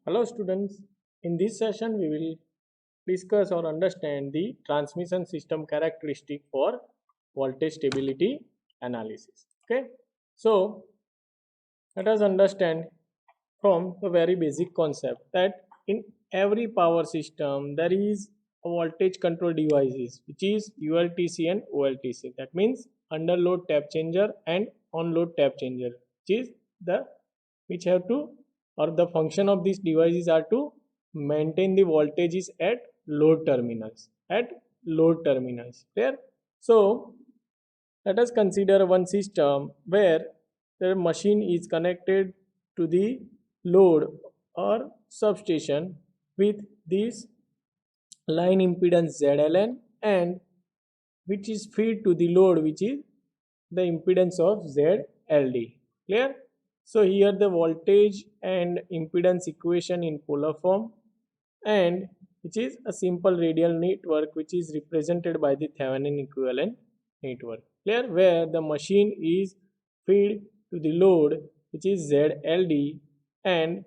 Hello students, in this session we will discuss or understand the transmission system characteristic for voltage stability analysis. Okay, so let us understand from the very basic concept that in every power system there is a voltage control devices which is ULTC and OLTC. That means under load tap changer and on load tap changer, which is the which have to or the function of these devices are to maintain the voltages at load terminals clear. So let us consider one system where the machine is connected to the load or substation with this line impedance ZLN and which is feed to the load which is the impedance of ZLD. Clear? So here the voltage and impedance equation in polar form and which is a simple radial network which is represented by the Thevenin equivalent network. Clear? Where the machine is fed to the load which is ZLD and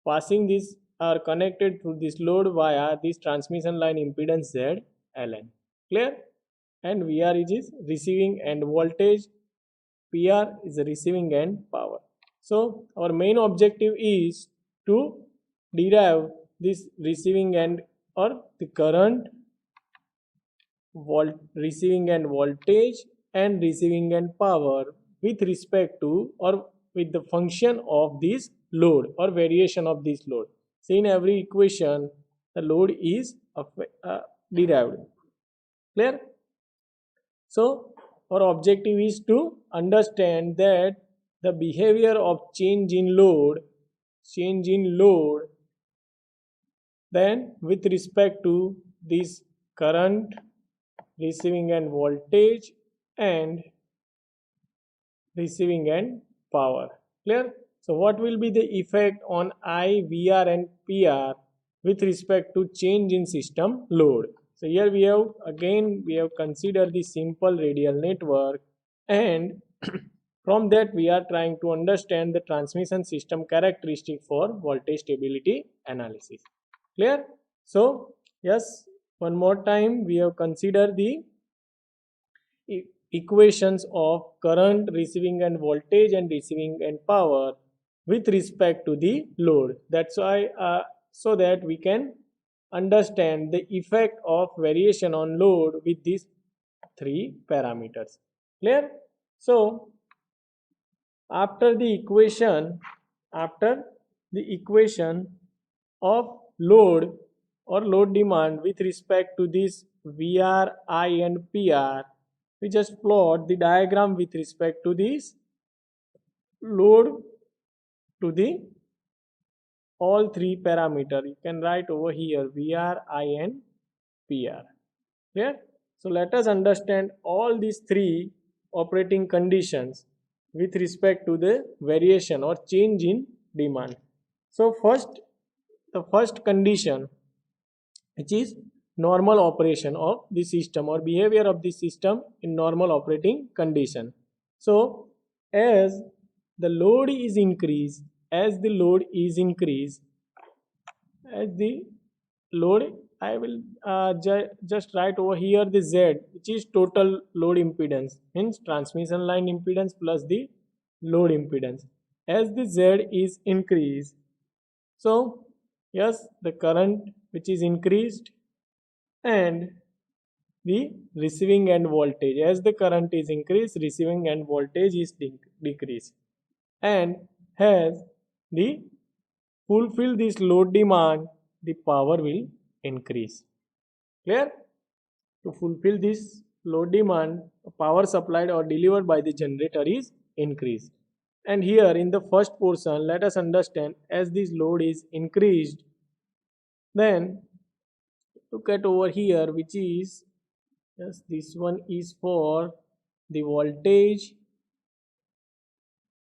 passing this are connected to this load via this transmission line impedance ZLN. Clear? And VR is receiving end voltage, PR is the receiving end power. So our main objective is to derive this receiving end or the current, receiving end voltage and receiving end power with respect to or with the function of this load or variation of this load. So in every equation the load is derived. Clear? So our objective is to understand that the behavior of change in load then with respect to this current, receiving end voltage and receiving end power. Clear? So what will be the effect on I, VR and PR with respect to change in system load? So here we have considered the simple radial network and from that we are trying to understand the transmission system characteristic for voltage stability analysis. Clear? So yes, one more time we have considered the equations of current, receiving end voltage and receiving end power with respect to the load. That's why so that we can understand the effect of variation on load with these three parameters. Clear? So after the equation of load or load demand with respect to this VR, I and PR, we just plot the diagram with respect to this load to the all three parameter. You can write over here VR, I and PR. Clear? So let us understand all these three operating conditions with respect to the variation or change in demand. So the first condition which is normal operation of the system or behavior of the system in normal operating condition. So as the load is increased, as the load I will just write over here the Z which is total load impedance, means transmission line impedance plus the load impedance. As the Z is increased, so yes, the current which is increased and the receiving end voltage, as the current is increased, receiving end voltage is decreased, and as the fulfill this load demand, the power will increase. Clear? To fulfill this load demand, power supplied or delivered by the generator is increased. And here in the first portion, let us understand as this load is increased, then look at over here which is, yes, this one is for the voltage,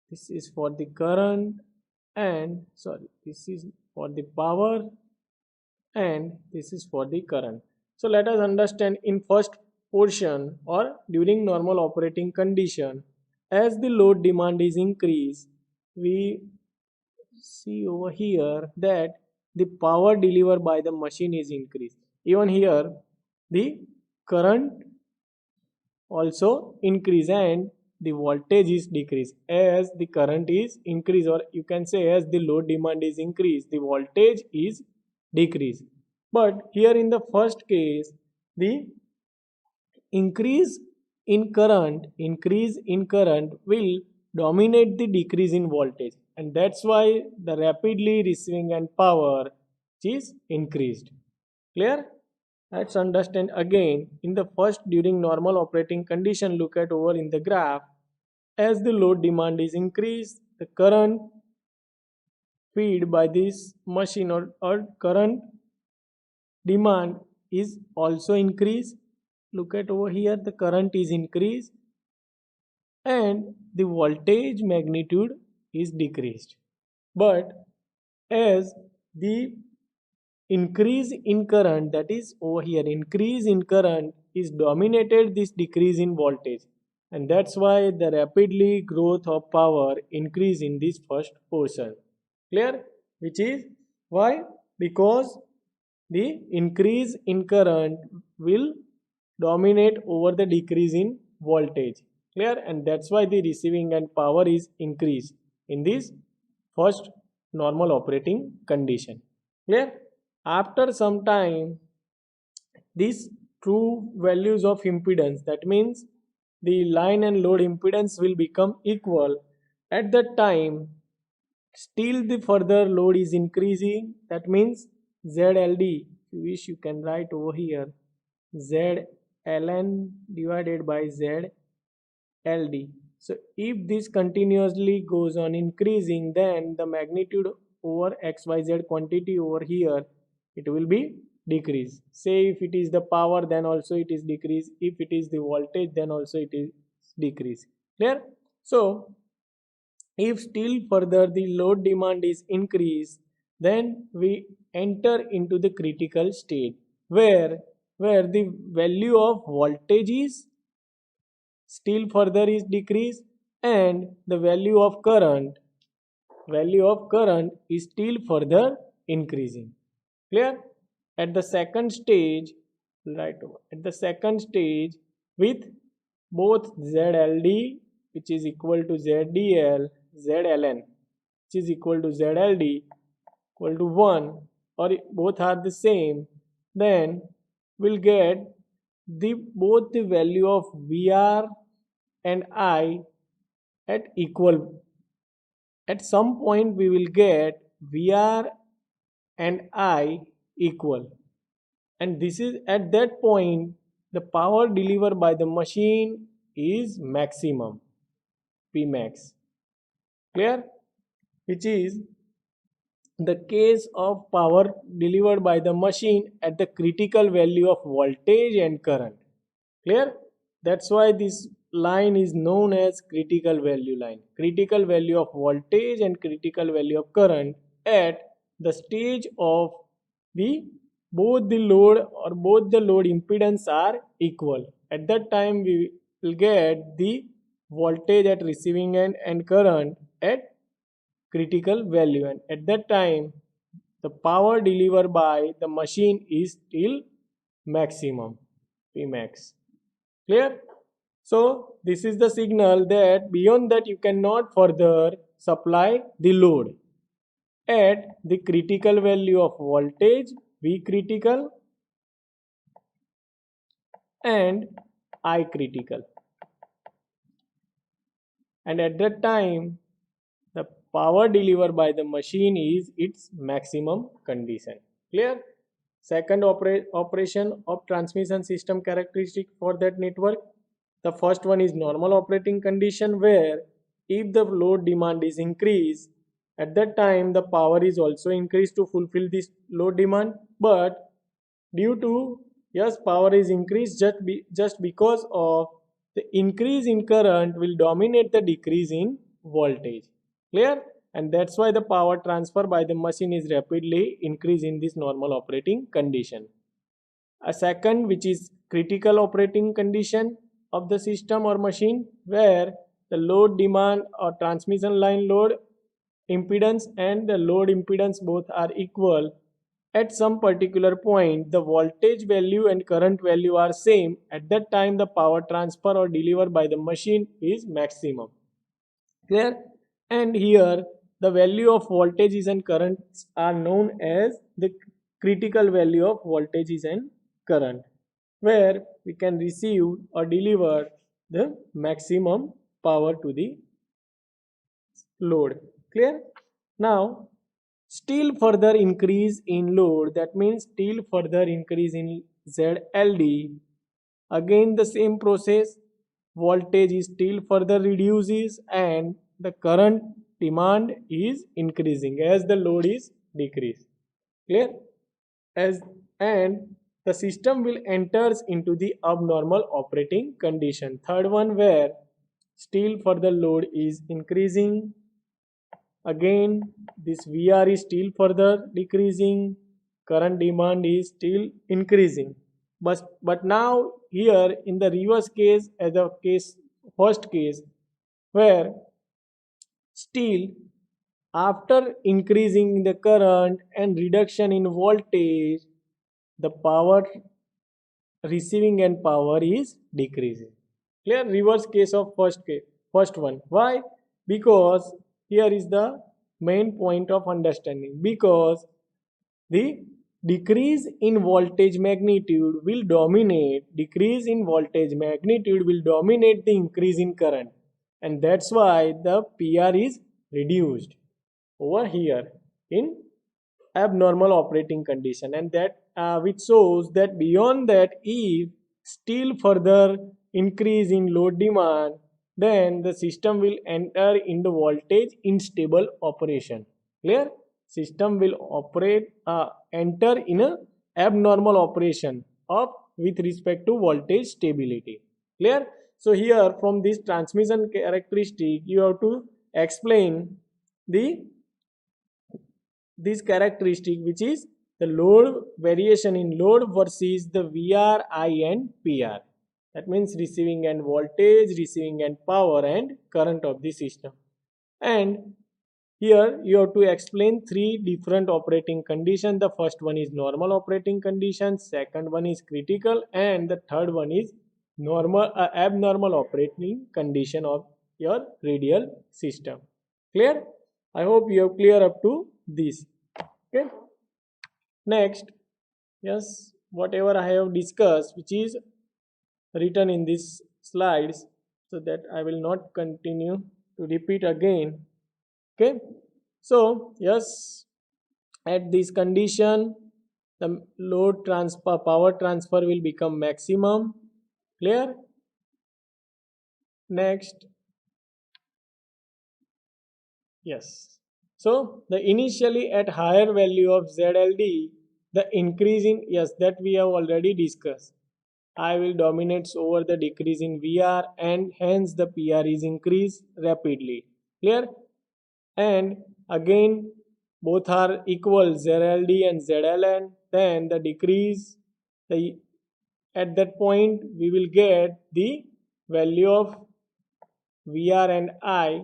this is for the current, and sorry, this is for the power and this is for the current. So let us understand in first portion or during normal operating condition, as the load demand is increased, we see over here that the power delivered by the machine is increased. Even here the current also increase and the voltage is decreased. As the current is increased, or you can say as the load demand is increased, the voltage is decreased. But here in the first case, the increase in current will dominate the decrease in voltage, and that's why the rapidly receiving end power is increased. Clear? Let's understand again. In the first, during normal operating condition, look at over in the graph. As the load demand is increased, the current feed by this machine or current demand is also increased. Look at over here, the current is increased and the voltage magnitude is decreased. But as the increase in current, that is over here, increase in current is dominated this decrease in voltage, and that's why the rapidly growth of power increase in this first portion. Clear? Which is why? Because the increase in current will dominate over the decrease in voltage. Clear? And that's why the receiving end power is increased in this first normal operating condition. Clear? After some time, these true values of impedance, that means the line and load impedance, will become equal. At that time, still the further load is increasing, that means ZLD, if you wish you can write over here ZLN divided by ZLD. So if this continuously goes on increasing, then the magnitude over XYZ quantity over here, it will be decrease. Say if it is the power, then also it is decrease. If it is the voltage, then also it is decrease. Clear? So if still further the load demand is increased, then we enter into the critical state where the value of voltage is still further is decreased and the value of current is still further increasing. Clear? At the second stage, right over, at the second stage, with both ZLD, which is equal to ZDL, ZLN, which is equal to ZLD, equal to 1, or both are the same, then we'll get both the value of VR and I at equal. At some point we will get VR and I equal, and this is at that point the power delivered by the machine is maximum, Pmax. Clear? Which is the case of power delivered by the machine at the critical value of voltage and current. Clear? That's why this line is known as critical value line. Critical value of voltage and critical value of current at the stage of the both the load impedance are equal. At that time we will get the voltage at receiving end and current at critical value, and at that time the power delivered by the machine is still maximum, Pmax. Clear? So this is the signal that beyond that you cannot further supply the load at the critical value of voltage, V critical, and I critical, and at that time the power delivered by the machine is its maximum condition. Clear? Second operation of transmission system characteristic for that network. The first one is normal operating condition, where if the load demand is increased, at that time the power is also increased to fulfill this load demand. But due to, yes, power is increased just because of the increase in current will dominate the decrease in voltage. Clear? And that's why the power transfer by the machine is rapidly increased in this normal operating condition. A second, which is critical operating condition of the system or machine, where the load demand or transmission line load impedance and the load impedance both are equal, at some particular point the voltage value and current value are same, at that time the power transfer or delivered by the machine is maximum. Clear? And here the value of voltages and currents are known as the critical value of voltages and current, where we can receive or deliver the maximum power to the load. Clear? Now, still further increase in load, that means still further increase in ZLD. Again the same process, voltage is still further reduces and the current demand is increasing as the load is decreased. Clear? As and the system will enters into the abnormal operating condition. Third one, where still further load is increasing, again this VR is still further decreasing, current demand is still increasing. But now here in the reverse case, as a case first case, where still after increasing the current and reduction in voltage, the power receiving and power is decreasing. Clear? Reverse case of first one. Why? Because here is the main point of understanding, because the decrease in voltage magnitude will dominate the increase in current, and that's why the PR is reduced over here in abnormal operating condition, and that which shows that beyond that, if still further increase in load demand, then the system will enter into voltage unstable operation. Clear? System will enter in a abnormal operation of with respect to voltage stability. Clear? So here from this transmission characteristic you have to explain this characteristic, which is the load variation in load versus the VR, I and PR. That means receiving end voltage, receiving end power and current of the system. And here you have to explain three different operating conditions. The first one is normal operating condition, second one is critical, and the third one is abnormal operating condition of your radial system. Clear? I hope you have clear up to this. Okay. Next, yes, whatever I have discussed, which is written in these slides, so that I will not continue to repeat again. Okay. So yes, at this condition the load transfer, power transfer will become maximum. Clear? Next, yes, so the initially at higher value of ZLD, the increase in, yes, that we have already discussed, I will dominates over the decrease in VR, and hence the PR is increased rapidly. Clear? And again both are equal, ZLD and ZLN, then the decrease, at that point we will get the value of VR and I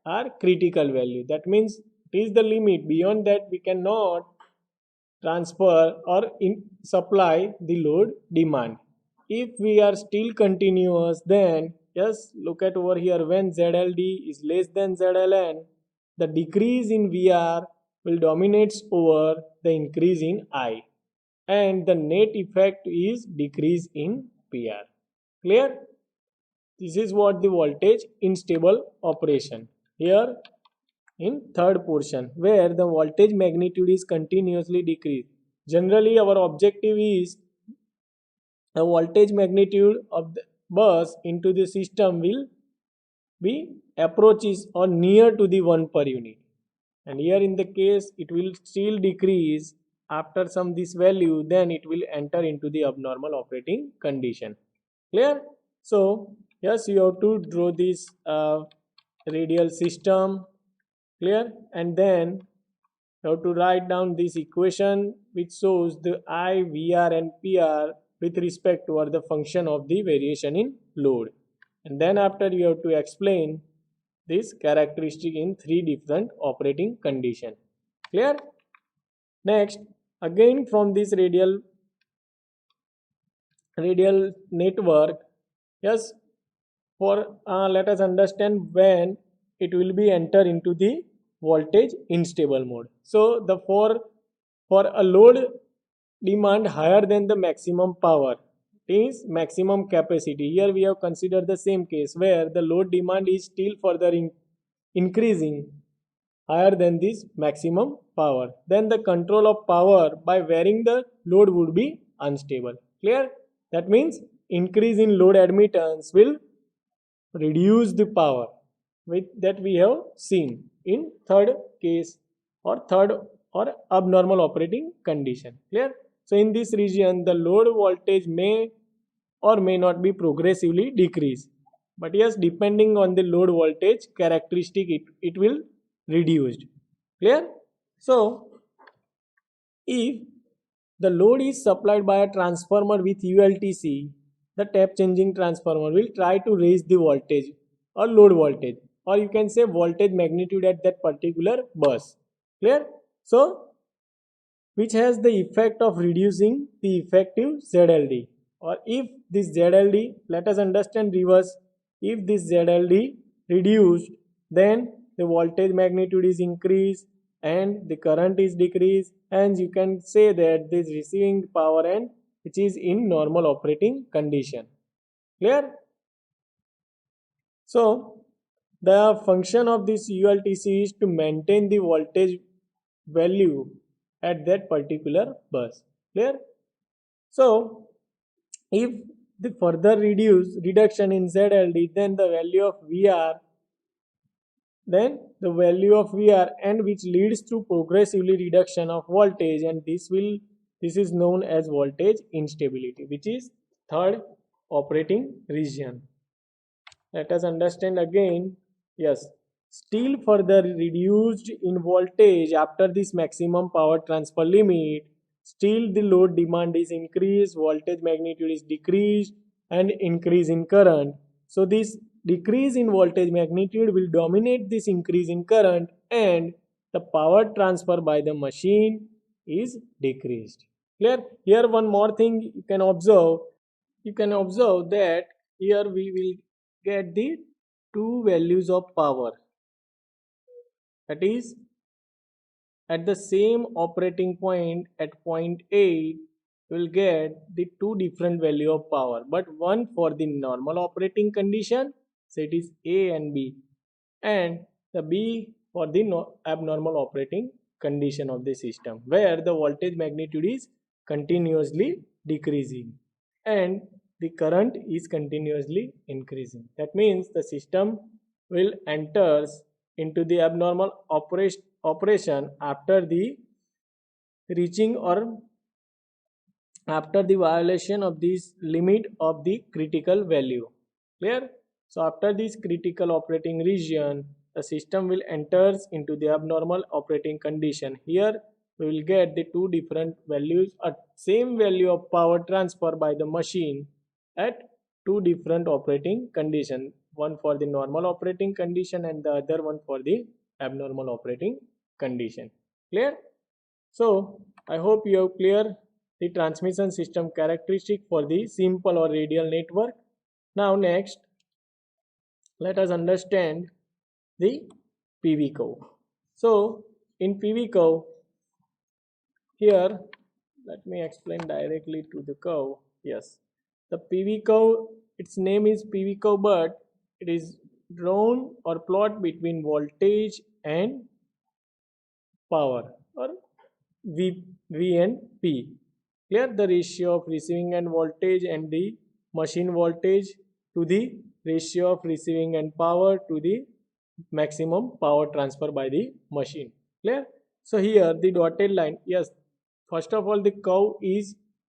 are critical value. That means it is the limit, beyond that we cannot transfer or supply the load demand. If we are still continuous, then just look at over here, when ZLD is less than ZLN, the decrease in VR will dominates over the increase in I, and the net effect is decrease in PR. Clear? This is what the voltage unstable operation. Here in third portion, where the voltage magnitude is continuously decreased. Generally our objective is the voltage magnitude of the bus into the system will be approaches or near to the 1 per unit, and here in the case it will still decrease after some this value, then it will enter into the abnormal operating condition. Clear? So yes, you have to draw this radial system. Clear? And then you have to write down this equation which shows the I, VR and PR with respect to the function of the variation in load. And then after you have to explain this characteristic in three different operating condition. Clear? Next, again from this radial network, yes, for let us understand when it will be enter into the voltage unstable mode. So the for a load demand higher than the maximum power is maximum capacity. Here we have considered the same case where the load demand is still further increasing higher than this maximum power. Then the control of power by varying the load would be unstable. Clear? That means increase in load admittance will reduce the power with that we have seen in third case or third or abnormal operating condition. Clear? So in this region the load voltage may or may not be progressively decrease, but yes, depending on the load voltage characteristic it will reduced. Clear? So if the load is supplied by a transformer with ULTC, the tap changing transformer will try to raise the voltage or load voltage, or you can say voltage magnitude at that particular bus. Clear? So which has the effect of reducing the effective ZLD. Or if this ZLD, let us understand reverse, if this ZLD reduced, then the voltage magnitude is increased and the current is decreased, and you can say that this receiving power end which is in normal operating condition. Clear? So the function of this ULTC is to maintain the voltage value at that particular bus. Clear? So if the further reduction in ZLD, then the value of VR, and which leads to progressively reduction of voltage, and this is known as voltage instability, which is third operating region. Let us understand again. Yes, still further reduced in voltage after this maximum power transfer limit, still the load demand is increased, voltage magnitude is decreased, and increase in current. So this decrease in voltage magnitude will dominate this increase in current, and the power transfer by the machine is decreased. Clear? Here one more thing you can observe. You can observe that here we will get the two values of power, that is at the same operating point at point A you will get the two different value of power, but one for the normal operating condition, so it is A and B, and the B for the abnormal operating condition of the system where the voltage magnitude is continuously decreasing and the current is continuously increasing. That means the system will enters into the abnormal operation after the reaching or after the violation of this limit of the critical value. Clear? So after this critical operating region, the system will enters into the abnormal operating condition. Here we will get the two different values at same value of power transfer by the machine at two different operating condition, one for the normal operating condition and the other one for the abnormal operating condition. Clear? So I hope you have clear the transmission system characteristic for the simple or radial network. Now next, let us understand the PV curve. So in PV curve, here let me explain directly to the curve. Yes, the PV curve, its name is PV curve, but it is drawn or plot between voltage and power, or V and P. Clear? The ratio of receiving end voltage and the machine voltage to the ratio of receiving end power to the maximum power transfer by the machine. Clear? So here the dotted line, yes, first of all the curve is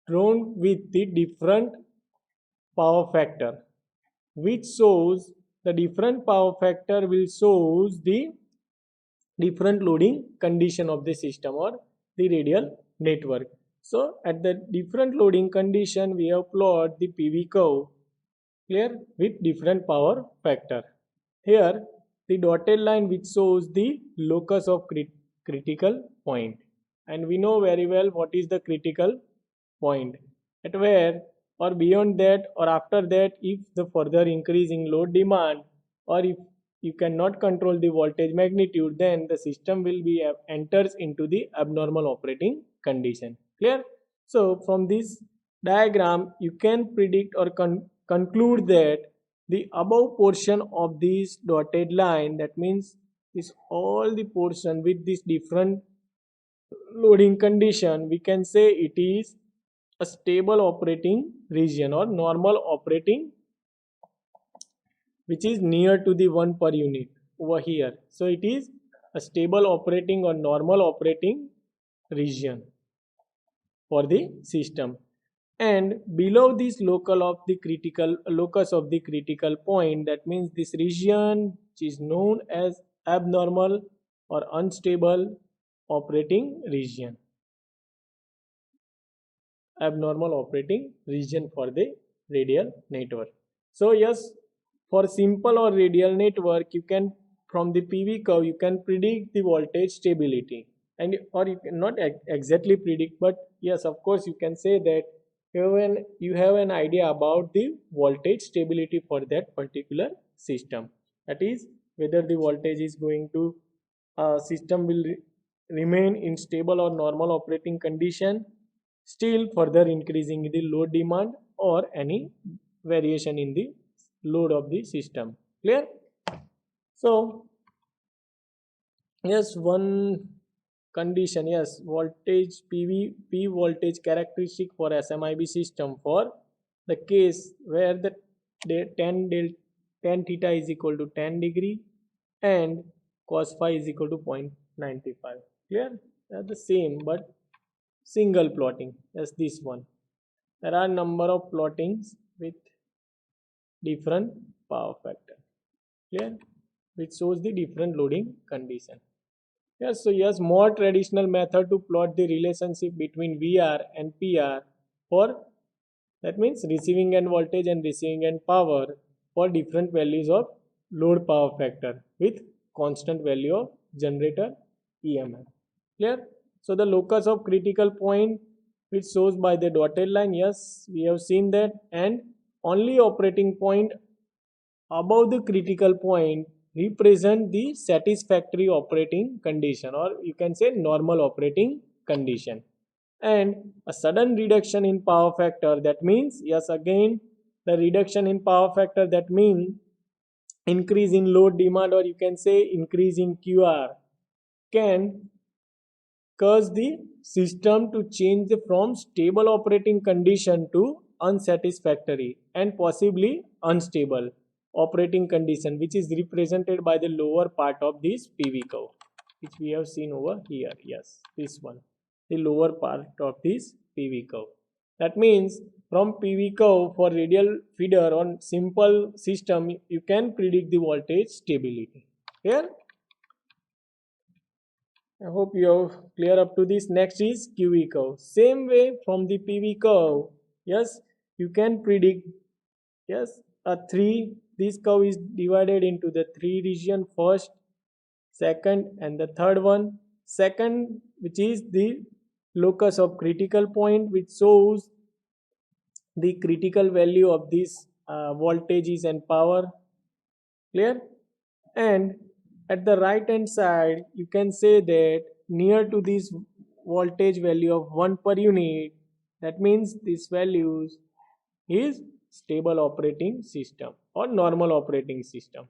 drawn with the different power factor, which shows the different power factor will shows the different loading condition of the system or the radial network. So at the different loading condition we have plot the PV curve, clear, with different power factor. Here the dotted line which shows the locus of critical point. And we know very well what is the critical point, at where or beyond that or after that, if the further increase in load demand, or if you cannot control the voltage magnitude, then the system will be enters into the abnormal operating condition. Clear? So from this diagram you can predict or conclude that the above portion of this dotted line, that means this all the portion with this different loading condition, we can say it is a stable operating region or normal operating, which is near to the 1 per unit over here. So it is a stable operating or normal operating region for the system. And below this locus of the critical point, that means this region which is known as abnormal or unstable operating region. Abnormal operating region for the radial network. So yes, for simple or radial network, you can, from the PV curve, you can predict the voltage stability, and or you cannot exactly predict, but yes, of course you can say that you have an idea about the voltage stability for that particular system. That is, whether the voltage is going to system will remain in stable or normal operating condition, still further increasing the load demand, or any variation in the load of the system. Clear? So yes, one condition, yes, voltage P voltage characteristic for SMIB system for the case where the tan theta is equal to 10 degree and cos phi is equal to 0.95. Clear? They are the same but single plotting as this one. There are number of plottings with different power factor. Clear? Which shows the different loading condition. Yes, so yes, more traditional method to plot the relationship between VR and PR for, that means, receiving end voltage and receiving end power for different values of load power factor with constant value of generator EMF. Clear? So the locus of critical point, which shows by the dotted line, yes, we have seen that, and only operating point above the critical point represent the satisfactory operating condition, or you can say normal operating condition. And a sudden reduction in power factor, that means, yes, again the reduction in power factor, that means increase in load demand, or you can say increase in QR, can cause the system to change from stable operating condition to unsatisfactory and possibly unstable operating condition, which is represented by the lower part of this PV curve, which we have seen over here. Yes, this one, the lower part of this PV curve. That means from PV curve for radial feeder on simple system, you can predict the voltage stability. Here, I hope you have clear up to this. Next is QE curve. Same way from the PV curve, yes, you can predict, yes, a 3, this curve is divided into the 3 region, first, second and the third one. Second, which is the locus of critical point, which shows the critical value of these voltages and power. Clear? And at the right hand side, you can say that near to this voltage value of 1 per unit, that means this values is stable operating system or normal operating system.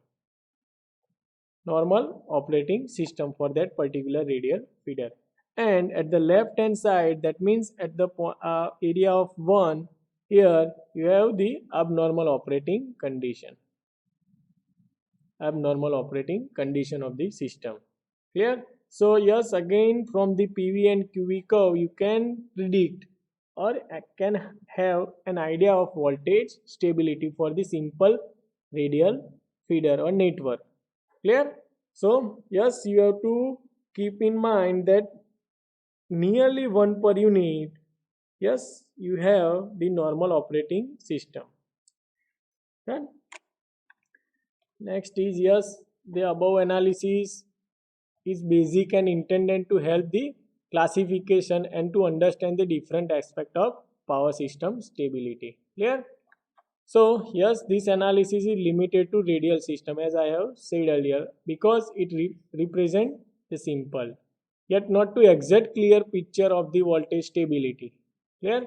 Normal operating system for that particular radial feeder. And at the left hand side, that means at the area of 1, here you have the abnormal operating condition. Abnormal operating condition of the system. Clear? So yes, again from the PV and QV curve, you can predict or can have an idea of voltage stability for the simple radial feeder or network. Clear? So yes, you have to keep in mind that nearly 1 per unit, yes, you have the normal operating system. Okay? Next is, yes, the above analysis is basic and intended to help the classification and to understand the different aspect of power system stability. Clear? So yes, this analysis is limited to radial system as I have said earlier because it represent the simple yet not to exact clear picture of the voltage stability. Clear?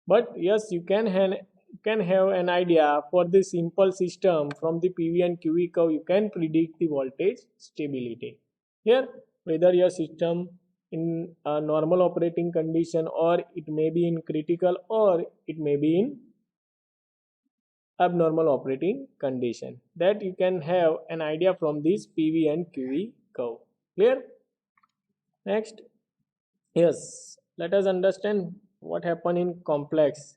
But yes, you can have an idea for the simple system from the PV and QE curve. You can predict the voltage stability. Here, whether your system in a normal operating condition or it may be in critical or it may be in abnormal operating condition, that you can have an idea from this PV and QE curve. Clear? Next, yes, let us understand what happen in complex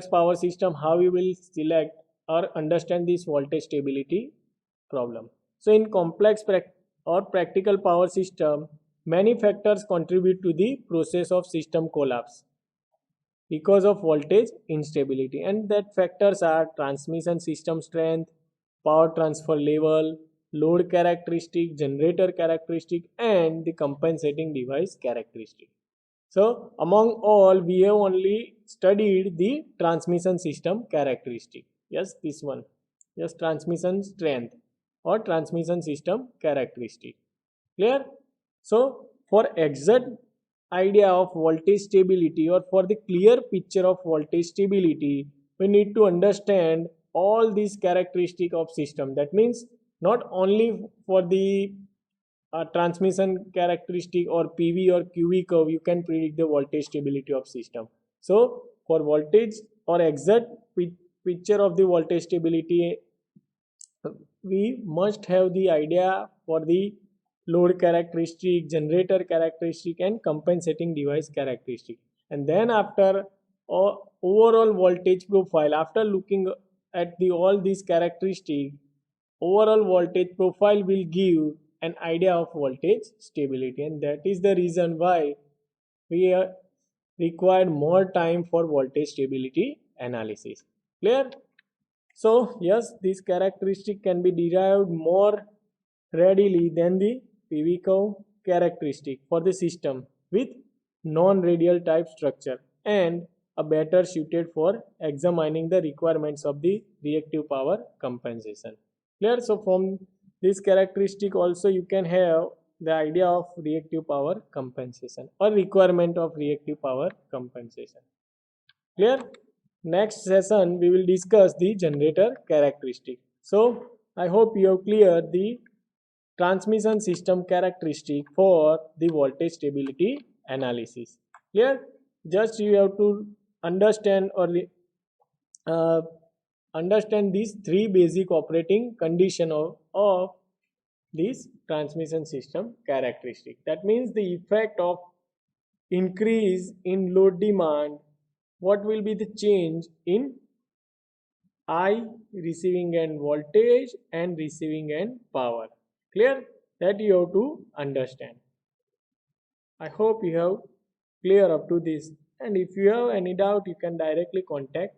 power system, how we will select or understand this voltage stability problem. So in complex or practical power system, many factors contribute to the process of system collapse because of voltage instability, and that factors are transmission system strength, power transfer level, load characteristic, generator characteristic, and the compensating device characteristic. So among all, we have only studied the transmission system characteristic. Yes, this one. Yes, transmission strength or transmission system characteristic. Clear? So for exact idea of voltage stability or for the clear picture of voltage stability, we need to understand all these characteristic of system. That means not only for the transmission characteristic or PV or QV curve, you can predict the voltage stability of system. So for voltage or exact picture of the voltage stability, we must have the idea for the load characteristic, generator characteristic, and compensating device characteristic. And then after overall voltage profile, after looking at the all these characteristic, overall voltage profile will give an idea of voltage stability, and that is the reason why we required more time for voltage stability analysis. Clear? So yes, this characteristic can be derived more readily than the PV curve characteristic for the system with non-radial type structure and are better suited for examining the requirements of the reactive power compensation. Clear? So from this characteristic also you can have the idea of reactive power compensation or requirement of reactive power compensation. Clear? Next session we will discuss the generator characteristic. So I hope you have cleared the transmission system characteristic for the voltage stability analysis. Clear? Just you have to understand or uh, understand these three basic operating condition of this transmission system characteristic. That means the effect of increase in load demand, what will be the change in I receiving end voltage and receiving end power. Clear? That you have to understand. I hope you have clear up to this, and if you have any doubt you can directly contact